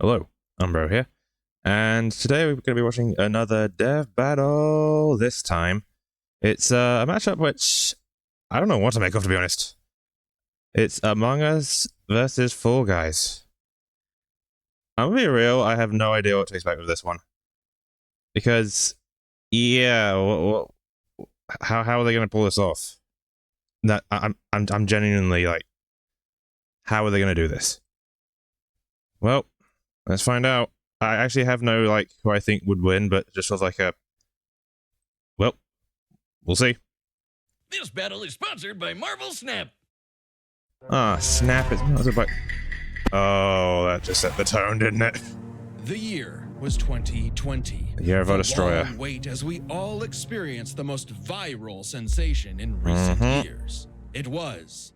Hello, Umbro here, and today we're going to be watching another dev battle. This time, it's a matchup which I don't know what to make of, to be honest. It's Among Us versus Fall Guys. I'm gonna be real, I have no idea what to expect with this one. Because, yeah, how are they going to pull this off? That I'm genuinely like, how are they going to do this? Well, let's find out. I actually have no, like, who I think would win, but just sort of like a... Well, we'll see. This battle is sponsored by Marvel Snap. Ah, Snap is... Oh, that just set the tone, didn't it? The year was 2020. The year of our destroyer. Wait, as we all experienced the most viral sensation in recent years. It was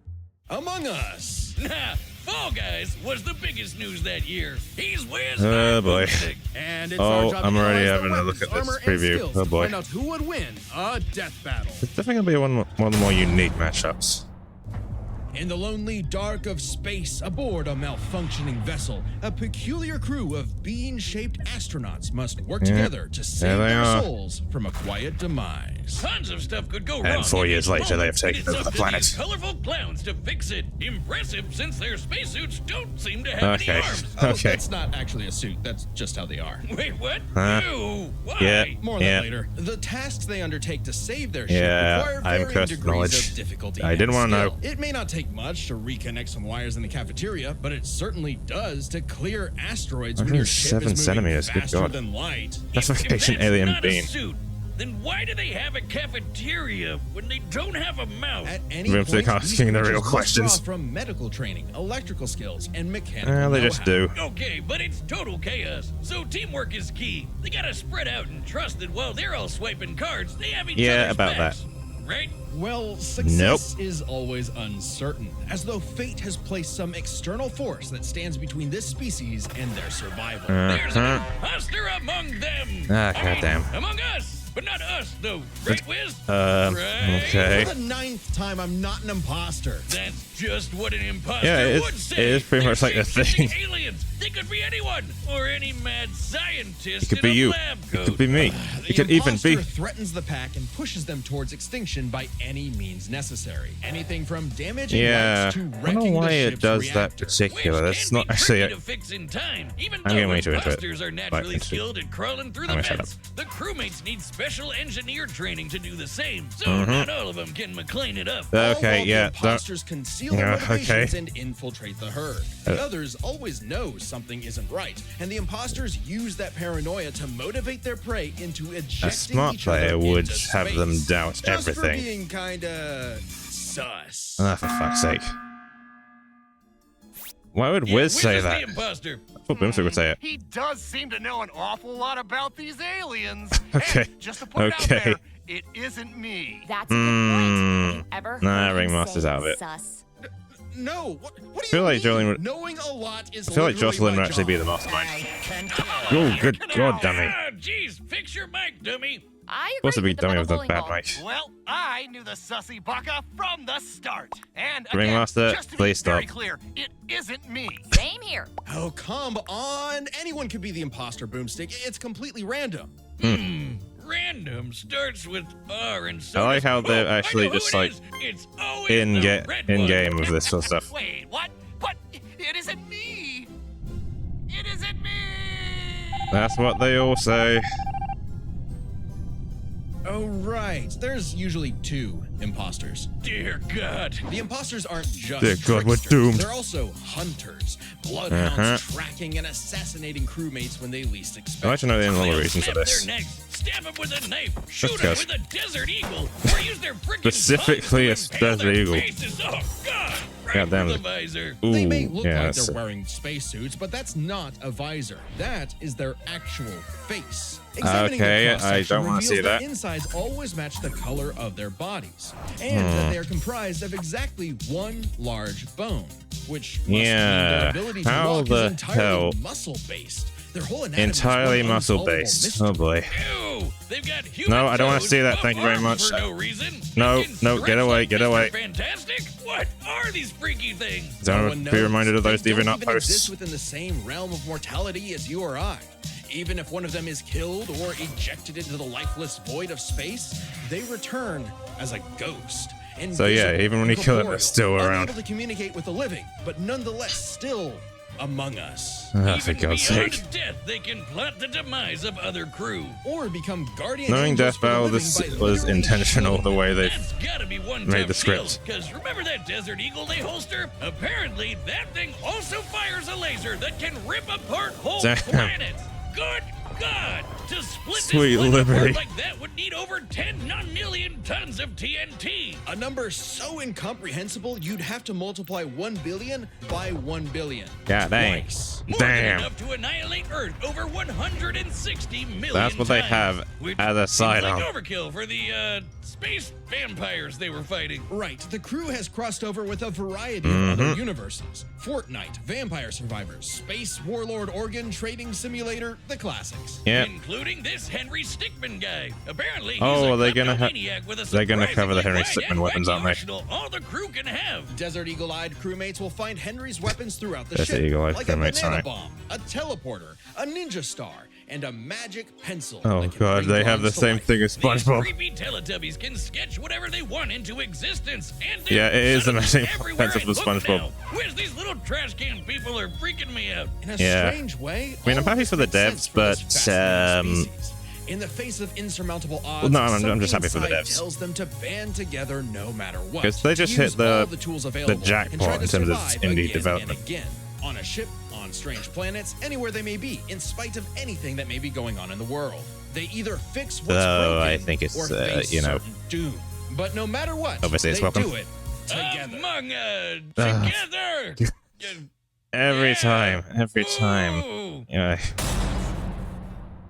Among Us. Nah, Fall Guys was the biggest news that year. He's Wiz. Oh boy. And it's our job I'm to already analyze having the a look at weapons, this armor, and preview. skills Oh to boy. find out who would win a death battle. It's definitely going to be one of the more unique matchups. In the lonely dark of space, aboard a malfunctioning vessel, a peculiar crew of bean-shaped astronauts must work together to save their souls from a quiet demise. Tons of stuff could go wrong. And 4 years later, they have taken it's over up the to planet. these colorful clowns to fix it. Impressive, since their spacesuits don't seem to have any arms. Okay. That's not actually a suit. That's just how they are. Wait, what? Huh? Ew, why? Yeah. More on that later. The tasks they undertake to save their ship require I'm varying cursed degrees knowledge. of difficulty. I didn't want want to know. It may not take much to reconnect some wires in the cafeteria, but it certainly does to clear asteroids when your ship 107 is moving centimeters, good faster God. than light. Classification If that's alien not a being. suit, then why do they have a cafeteria when they don't have a mouth? At any We're point, asking these the real creatures must questions. draw from medical training, electrical skills, and mechanical Well, they just know-how. do. Okay, but it's total chaos, so teamwork is key. They gotta spread out and trust that while they're all swiping cards, they have each other's About backs, right? Well, success is always uncertain, as though fate has placed some external force that stands between this species and their survival. There's an imposter among them. Ah, I mean, goddamn. among us, but not us, though. Right, Wiz? Okay. For the 9th time, I'm not an imposter. That's just what an imposter Yeah, it is- would say. it is pretty They're much like the shape-shifting thing. aliens. They could be anyone, or any mad scientist. It could in be a you. lab It coat. could be me. The It could even imposter be... threatens the pack and pushes them towards extinction by any means necessary. Anything from damaging Yeah. lights to I don't know wrecking why the it ship's does that reactor. particular. Which That's can not be actually tricky it. to fix in time, even I'm though getting way too into it. imposters are naturally Right, skilled at crawling through I'm the gonna shut vents. The crewmates need special engineer training to do the same, so not all of them can McLean it up. All Okay, while the yeah. imposters conceal their Yeah, motivations okay. and infiltrate the herd. The others always know something isn't right, and the imposters use that paranoia to motivate their prey into ejecting A smart each other player would into have them space. doubt Just everything. for being kinda sus. Ah, for fuck's sake. Why would Yeah, Wiz say is that? the imposter. I thought Boomstick would say it. He does seem to know an awful lot about these aliens. Okay, And just to put it out okay. there, it isn't me. That's a good point. Have you ever Nah, heard him Ringmaster's say out of it. sus? No, what do you feel like mean? Jolene would- Knowing a lot is I feel like literally Jocelyn my would actually be job. the mastermind. I can tell. Oh, good God, dummy. Ah, jeez, fix your mic, dummy. I agree What's a big with the dummy metal with a bowling bad ball. mic? Well, I knew the sussy baka from the start. And again, Ringmaster, just to please be very stop. clear, it isn't me. Same here. Oh, come on. Anyone could be the imposter, Boomstick. It's completely random. Random starts with R and so I like does- how they're Oh, I actually know who just, it like, is. It's always In the red one. game with this sort of stuff. Wait, what? But it isn't me. It isn't me. That's what they all say. Oh, right. There's usually 2 imposters. Dear God. The imposters aren't just Dear God, we're tricksters. doomed. They're also hunters, bloodhounds tracking and assassinating crewmates when they least I expect. like to know the They'll reasons for snap this. their necks, stab them with a knife, shoot them because- with a desert eagle, or use their freaking Specifically tongues a to impale desert their eagle. faces. Oh God! Right God damn through it. the visor. Ooh, They may look yeah, like that's- they're wearing spacesuits, but that's not a visor. That is their actual face. Examining Okay, their I cross-section don't wanna reveals see that. Their insides always match the color of their bodies, and that they are comprised of exactly one large bone, which must mean Yeah, their ability to how walk the is entirely hell- muscle-based. Their whole anatomy is Entirely one muscle unsolvable based. mystery. Oh boy. Ew! They've got human No, I don't want to toes, see that. buff Thank you very arms much. For no reason. No, They can no, stretch get away, like get Mr. away. Fantastic? What are these freaky things? Don't No one be knows. reminded of those They don't DeviantArt even exist posts. within the same realm of mortality as you or I. Even if one of them is killed or ejected into the lifeless void of space, they return as a ghost. So yeah, even when you kill them, they're still around. Unable to communicate with the living, but nonetheless still among us. Oh, for Even God's beyond sake. death, they can plot the demise of other crew. Or become guardian Knowing angels Death for the Battle, living this by was literally intentional the way they That's gotta be one made tough the script. Because remember that Desert Eagle they holster? Apparently, that thing also fires a laser that can rip apart whole Damn. planets. Good God! To split Sweet this planet liberty. apart like that would need over 10 non-million tons of TNT. A number so incomprehensible you'd have to multiply 1 billion by 1 billion. God dang. Twice. More than Damn. enough to annihilate Earth over 160 million That's what they times, have which as a seems sidearm. like overkill for the space vampires they were fighting. Right, the crew has crossed over with a variety of other universes. Fortnite, Vampire Survivors, Space Warlord Organ Trading Simulator, the classics. Yep. Including this Henry Stickmin guy. Apparently, he's Oh, a they're gonna kleptomaniac with a they're gonna cover the Henry surprisingly Stickmin wide weapons, and aren't they? wacky arsenal all the crew can have. Desert Eagle-eyed crewmates will find Henry's weapons throughout the Desert ship, Eagle-eyed like crewmates, a banana alright. bomb, a teleporter, a ninja star, and a magic pencil. Oh that can god, bring they have the drawings to same life. thing as These SpongeBob. creepy Teletubbies can sketch whatever they want into existence, and Yeah, it is suddenly amazing everywhere pencil I for look SpongeBob. now, where's these little trash can people are freaking me out. In a Yeah. strange way, I mean, I'm all happy this for the makes sense devs, for this but, fascinating species. In the face of insurmountable odds, no, I'm just something happy for the inside devs. tells them to band together no matter what. 'Cause they just to use hit the- all the tools available jackpot and try to in terms of survive indie again development. And again, on a ship, on strange planets, anywhere they may be, in spite of anything that may be going on in the world. They either fix what's Oh, I broken think it's, or face you know. certain doom. But no matter what, Obviously it's they welcome. do it together. Among Ugh. together. Every time. Ooh. Yeah.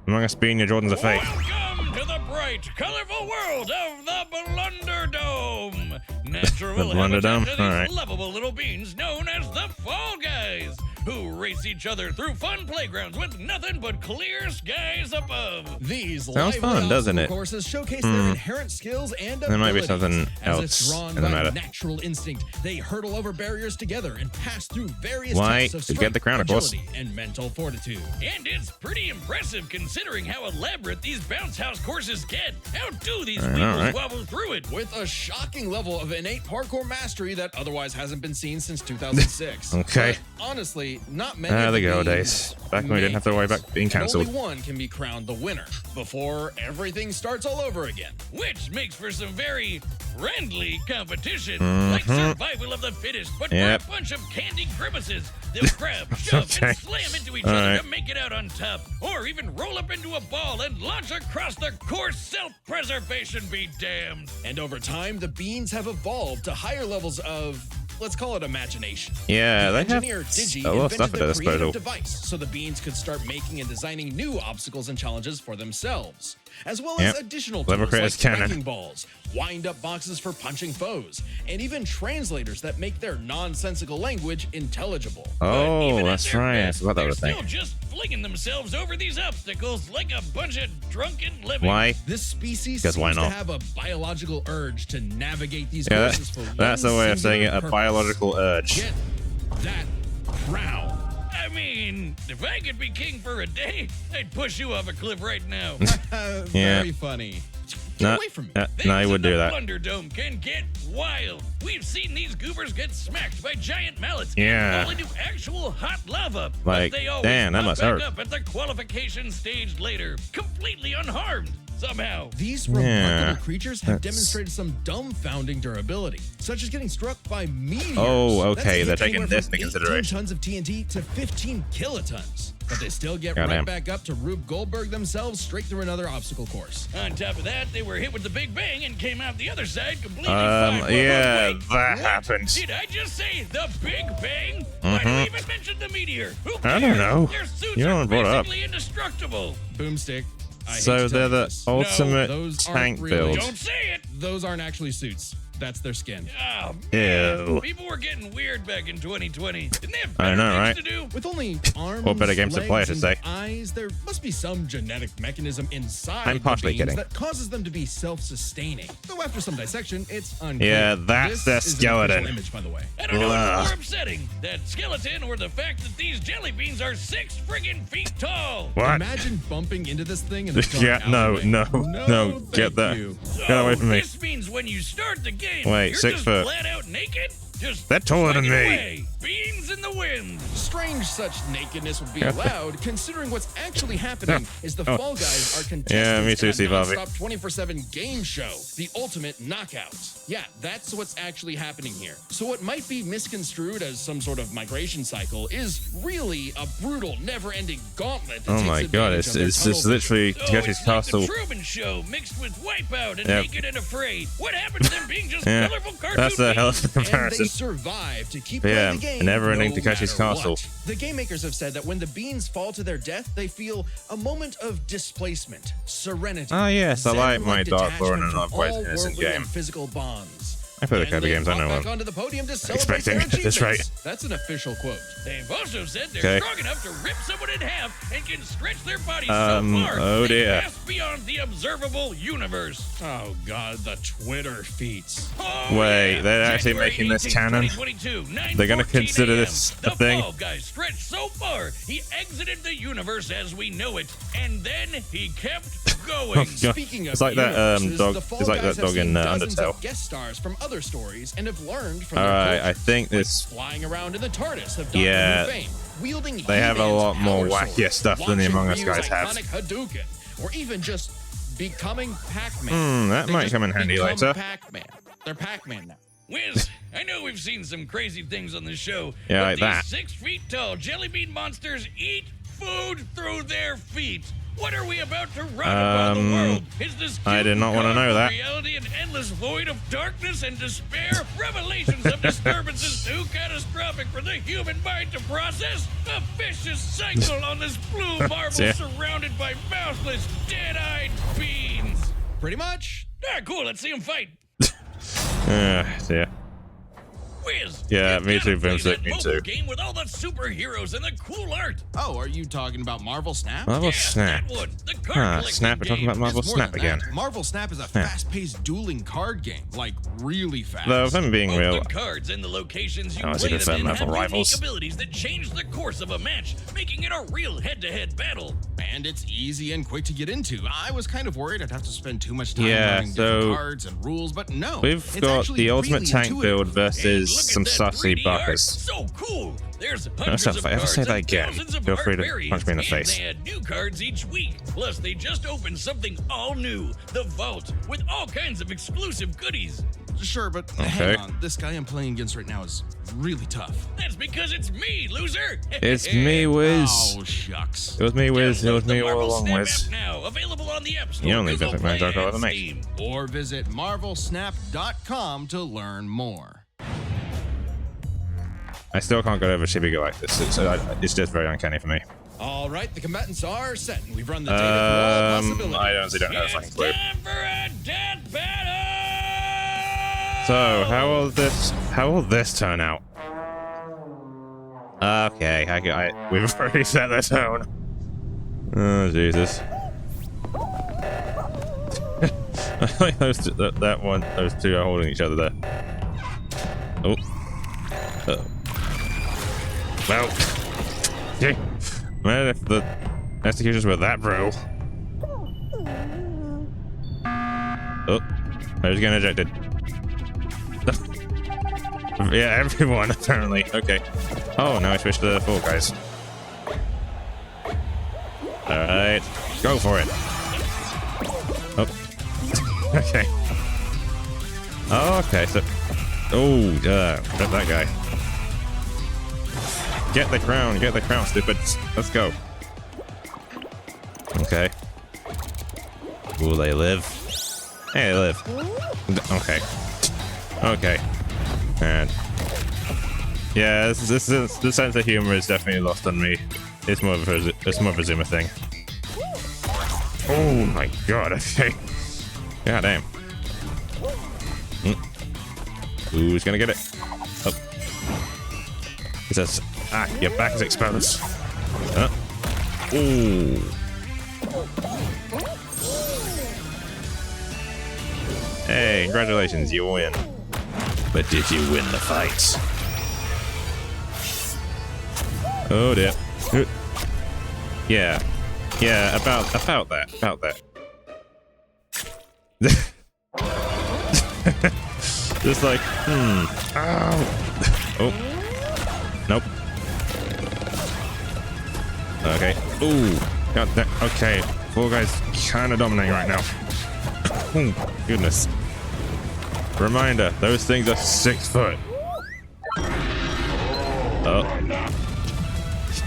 Among Us being your Jordans of fate. Welcome to the bright, colorful world of the Blunderdome. Natural The Blunderdome? habitat to these Alright. lovable little beings known as the Fall Guys, who race each other through fun playgrounds with nothing but clear skies above. These Sounds lively fun, doesn't obstacle it? courses showcase their inherent skills and abilities. There might be something As else if drawn in the by matter. natural instinct, they hurdle over barriers together and pass through various Why? types of To get strength, the crown, of course. agility, and mental fortitude. And it's pretty impressive considering how elaborate these bounce house courses get. How do these I know, people right? wobble through it? With a shocking level of innate parkour mastery that otherwise hasn't been seen since 2006. Okay. But honestly, not many. Ah, of the good old games days. Back when we didn't have to worry about being and cancelled. Only one can be crowned the winner before everything starts all over again. Which makes for some very friendly competition, like survival of the fittest, but Yep. for a bunch of candy grimaces. They'll grab, shove, Okay. and slam into each All other right. to make it out on top, or even roll up into a ball and launch across the course. Self-preservation be damned. And over time, the beans have evolved to higher levels of, let's call it imagination. Yeah, The they have engineer Digi a lot of stuff invented at their the creative disposal. device so the beans could start making and designing new obstacles and challenges for themselves, as well Yep. as additional Clever tools like creators cannon. wrecking balls, wind-up boxes for punching foes, and even translators that make their nonsensical language intelligible. But Oh, even at that's their right. I best, forgot that they're was a thing. still just flinging themselves over these obstacles like a bunch of drunken living. Why? This species Because seems why to not? have a biological urge to navigate these Yeah, courses for that's one the way of saying it. singular A purpose. biological urge. Get that crown. I mean, if I could be king for a day, I'd push you off a cliff right now. Very funny. Get No, away from me. no, Things I in would the do that. Blunderdome can get wild. We've seen these goobers get smacked by giant mallets Yeah. and fall into actual hot lava. Like, but they always damn, that pop must back hurt. up at the qualification stage later, completely unharmed somehow. These Yeah, remarkable creatures have that's- demonstrated some dumbfounding durability, such as getting struck by meteors. Oh, okay, That's a hit they're taking anywhere this from into 18 consideration. tons of TNT to 15 kilotons. But they still get Goddamn. right back up to Rube Goldberg themselves straight through another obstacle course. On top of that, they were hit with the Big Bang and came out the other side completely fine. Whoa, Yeah, wait, that what? happened. Did I just say the Big Bang? Why do we even mention the meteor? Who cares? I don't know. Their suits You are don't brought it up. basically indestructible. Boomstick. I hate So to tell they're you the this. ultimate those aren't tank really- build. Don't say it. Those aren't actually suits. That's their skin. Oh, man. Ew. People were getting weird back in 2020. Didn't they have I better know, things right? to do? With only arms, Or better games to play, I legs, should and say. eyes, there must be some genetic mechanism inside I'm partially the beans kidding. that causes them to be self-sustaining. Though after some dissection, it's unclear. Yeah, that's This their is an skeleton. official image, by the way. I don't know Ugh. what's more upsetting, that skeleton or the fact that these jelly beans are 6 friggin' feet tall. What? Imagine bumping into this thing in a dark Yeah, no, alleyway. no, get thank that. you. Get away from me. This means when you start the game, Wait, you're 6 just foot. flat out naked? Just They're taller than swinging me. away. Beans in the wind. Strange such nakedness would be allowed, considering what's actually happening is the Fall Guys are contestants Yeah, me too, in a Steve Harvey. non-stop 24/7 game show, the ultimate knockout. Yeah, that's what's actually happening here. So what might be misconstrued as some sort of migration cycle is really a brutal, never-ending gauntlet. That Oh takes my god, advantage it's of their it's tunnel literally So Takeshi's it's like Castle. the Truman Show mixed with Wipeout and Yep. Naked and Afraid. What happened to them being just Yeah, colorful cartoon that's a hell of a beans? and they comparison. survive to keep Yeah, playing the game. a never-ending no Takeshi's matter Castle. what. The game makers have said that when the beans fall to their death, they feel a moment of displacement, serenity. Ah, yes, I like my zen-like Dark Lord and detachment another from Quite all innocent worldly game. and physical bonds. I play the And Kirby they games, I walk know back them. onto the podium to celebrate Expecting their at this rate. achievements. That's an official quote. They've also said they're Okay. strong enough to rip someone in half and can stretch their bodies Um, so far oh they dear. pass beyond the observable universe. Oh God, the Twitter feats. Oh, Wait, yeah. they're actually January making this 18th, canon? 2022, They're gonna 9:14 consider a.m. this a the thing? Fall Guy stretched so far he exited the universe as we know it, and then he kept going. Yeah. Speaking of It's like that, universes, dog- the Fall it's like Guys that have dog in, seen dozens Undertale. of guest stars from other stories and have learned from Alright, their I cultures. think this. Flying around in the TARDIS of Doctor Yeah. Who fame, wielding They have a He-Man's lot more power wackier sword, stuff than the launching Among Us Ryu's guys have. iconic Hadouken, or even just becoming Pac-Man. That They might just come in handy become later. Pac-Man. They're Pac-Man now. Wiz, I know we've seen some crazy things on the show, Yeah, but like these that. 6 feet tall jelly bean monsters eat food through their feet. What are we about to run upon the world? Is this I did not wanna know that. reality an endless void of darkness and despair? Revelations of disturbances too catastrophic for the human mind to process? A vicious cycle on this blue marble Yeah. surrounded by mouthless, dead-eyed beans. Pretty much. Ah, cool. Let's see them fight. Yeah. Wiz, Yeah, you me gotta too, play Vince, that me mobile too. game with all the superheroes and the cool art. Oh, are you talking about Marvel Snap? Marvel Yeah, Snap. that one. The card Ah, collecting Snap. We're talking game. about Marvel It's more Snap than again. that. Marvel Snap is a fast-paced dueling card game, like really fast. Though, if I'm being Both real, the cards and the locations you I play prefer them in Marvel have Rivals. unique abilities that change the course of a match, making it a real head-to-head battle. And it's easy and quick to get into. I was kind of worried I'd have to spend too much time Yeah, learning different so cards and rules, but no. we've it's got actually the ultimate really tank intuitive. build And versus look at some that sassy 3D art. buckers. So cool. There's If hundreds I of ever cards say that and again, thousands of feel free art to variants, punch me in the and face. they add new cards each week. Plus, they just opened something all new, the Vault, with all kinds of exclusive goodies. Sure, but Okay. hang on. This guy I'm playing against right now is really tough. That's because it's me, loser. It's me, Wiz. Oh, shucks. It was me, Wiz. It was Download the me all Marvel along, Snap Wiz. app now, available on the App Store, You only Google visit my Play, Dark Lord and of the Mate. Steam. Or visit marvelsnap.com to learn more. I still can't get over Shibigo like this. It's just very uncanny for me. All right, the combatants are set, and we've run the data through all possibilities. I honestly don't have a fucking It's clue. time for a death battle! So, how will this turn out? Okay, we've already set the tone. Oh, Jesus. I like those two, those two are holding each other there. Oh. Uh-oh. Well. Okay. Man, if the executions were that brutal. Oh. I was getting ejected. Yeah, everyone, apparently. Okay. Oh, now I switched to the Fall Guys. Alright. Go for it. Oh. Okay. Oh, okay, so... Oh, rip that guy. Get the crown, stupids. Let's go. Okay. Will they live? Hey, they live. Okay. Okay. And yeah, this the sense of humor is definitely lost on me. It's more of a Zuma thing. Oh my god! Okay. God damn. Who's gonna get it? Oh. He says, your back is exposed. Ooh. Hey, congratulations, you win. But did you win the fight? Oh dear. Yeah. Yeah, about that. Just like, Ow. Oh. Nope. Okay. Ooh. God, okay. Fall Guy's kind of dominating right now. Oh, goodness. Reminder, those things are 6 foot. Oh.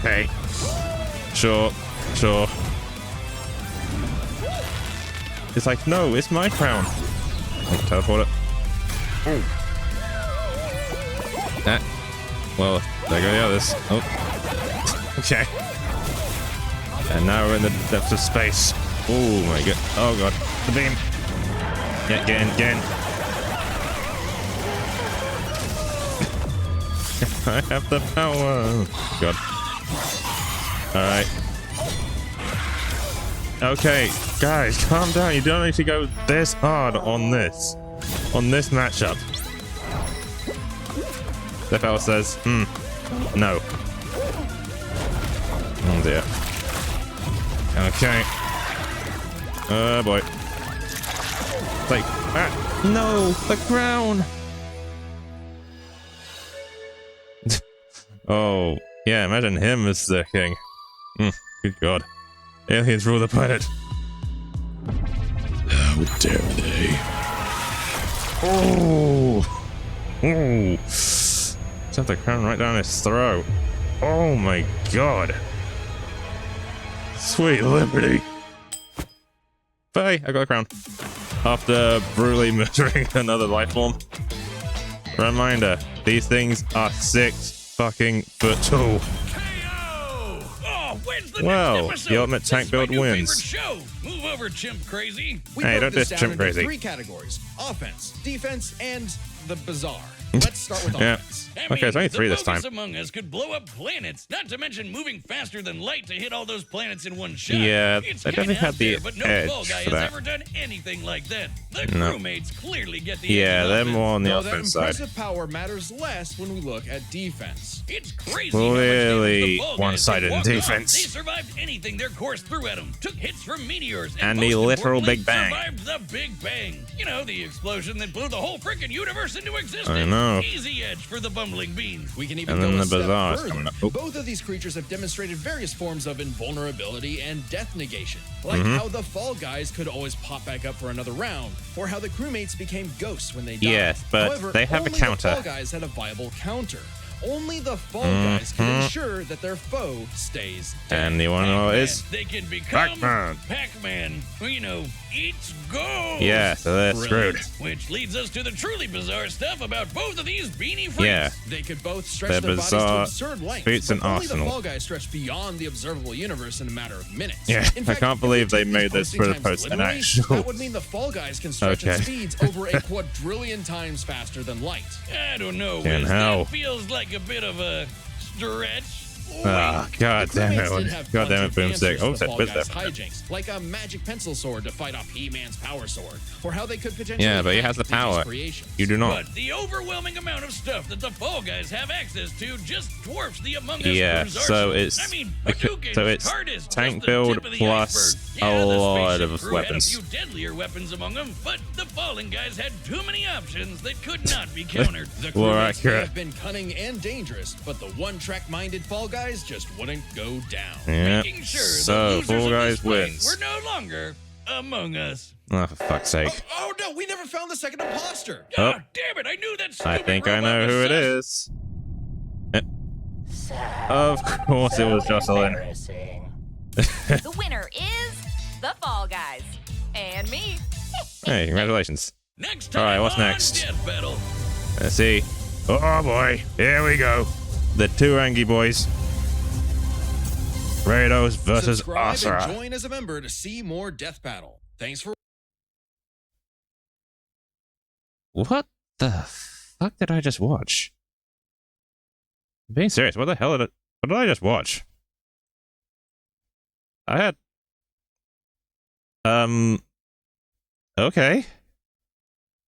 Hey. Sure. It's like, no, it's my crown. Oh, teleport it. Oh. Well, there go the others. Oh. Okay. And now we're in the depths of space. Oh my god. Oh god. The beam. Yeah, get in. I have the power. God. Alright. Okay, guys, calm down. You don't need to go this hard on this matchup. Steph says, no. Oh dear. Okay. Oh boy. It's like, no, the crown. Oh, yeah, imagine him as the king. Good god. Aliens rule the planet. How dare they? Oh! Ooh. Shove the crown right down his throat. Oh my god. Sweet liberty. Bye, I got a crown. After brutally murdering another life form. Reminder, these things are 6 fucking foot tall. Well, the ultimate tank build wins. Move over, chimp crazy. Hey, don't diss chimp crazy. 3 categories: offense, defense, and the bizarre. Let's start with offense. Okay, it's only 3 this time. Among Us could blow up planets, not to mention moving faster than light to hit all those planets in one shot. Yeah, it's I definitely had the but no edge Fall Guy for has that. ever done anything like that. The No. crewmates clearly get the Yeah, edge they're offense. more on the Though that offense side. impressive power matters less when we look at defense. It's crazy. Clearly how much damage the Fall Guys one-sided can walk defense. off. They survived anything their course threw at them. Took hits from meteors And most the literal importantly, Big Bang. Survived the Big Bang. You know, the explosion that blew the whole freaking universe into existence. I know. Easy edge for the bumbling beans. We can even And go then a the step Bazaar's further. coming up. Oh. Both of these creatures have demonstrated various forms of invulnerability and death negation, like Mm-hmm. how the Fall Guys could always pop back up for another round, or how the crewmates became ghosts when they died. Yes, but However, they have a only counter. The Fall Guys had a viable counter. Only the Fall Guys can ensure that their foe stays dead. And you wanna know what it Pac-Man, is? They can become Pac-Man. Pac-Man. Well, you know, eats gold. Yeah, so they're screwed. Which leads us to the truly bizarre stuff about both of these beanie freaks. Yeah. They could both stretch They're their bodies bizarre to absurd lengths, feats but and only arsenal. the Fall Guys stretch beyond the observable universe in a matter of minutes. Yeah, In I fact, can't if we believe they take these made this posting for the times post an literally, actual. That would mean the Fall Guys can stretch at Okay. speeds over a quadrillion times faster than light. I don't know, And Wiz. how? That feels like a bit of a stretch. Ah, god The damn crewmates did it. have God damn plenty it, of Boomstick. answers Oh, to said Fall Wiz Guys' there. hijinks, like a magic pencil sword to fight off He-Man's power sword, or how they could potentially Yeah, but he hack has the Disney's power. creations. You do not. But the overwhelming amount of stuff that the Fall Guys have access to just dwarfs the Among Us Yeah, crew's so arsenal. it's I mean, so it's TARDIS, tank just the build tip of the plus iceberg. a Yeah, the lot spaceship of crew weapons. Had a few deadlier weapons among them, but the Fallen Guys had too many options that could not be countered. The More crewmates may accurate. have been cunning and dangerous, but the one-track-minded Fall Guys just wouldn't go down. Yeah. Making sure So, the losers Fall of Guys this fight wins. were no longer among us. Oh, for fuck's sake. Oh no, we never found the second imposter. Oh. Ah, damn it! I knew that. I stupid think I robot know was who it sus. is. Of course it was Jocelyn. The winner is the Fall Guys. And me. Hey, congratulations. Next time Alright, what's on next? Death Battle. Let's see. Oh boy, here we go. The two Angie boys. Rados versus Subscribe Asura. and join as a member to see more Death Battle. Thanks for What the fuck did I just watch? I'm being serious. What the hell what did I just watch? I had okay.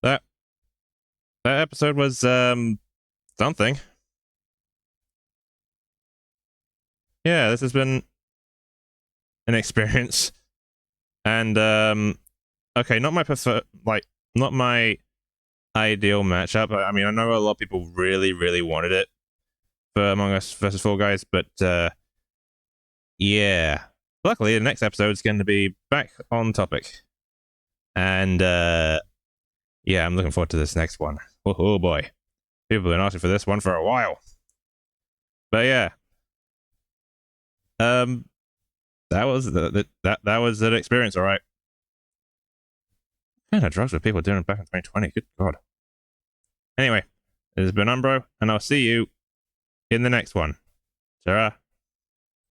That episode was something. Yeah, this has been an experience. And okay, not my not my ideal matchup. I mean, I know a lot of people really, really wanted it for Among Us versus Fall Guys, but yeah. Luckily, the next episode is going to be back on topic. And yeah, I'm looking forward to this next one. Oh boy. People have been asking for this one for a while. But yeah. That was that was an experience, all right. What kind of drugs were people doing back in 2020? Good God. Anyway, it has been Umbro, and I'll see you in the next one. Ta-ra.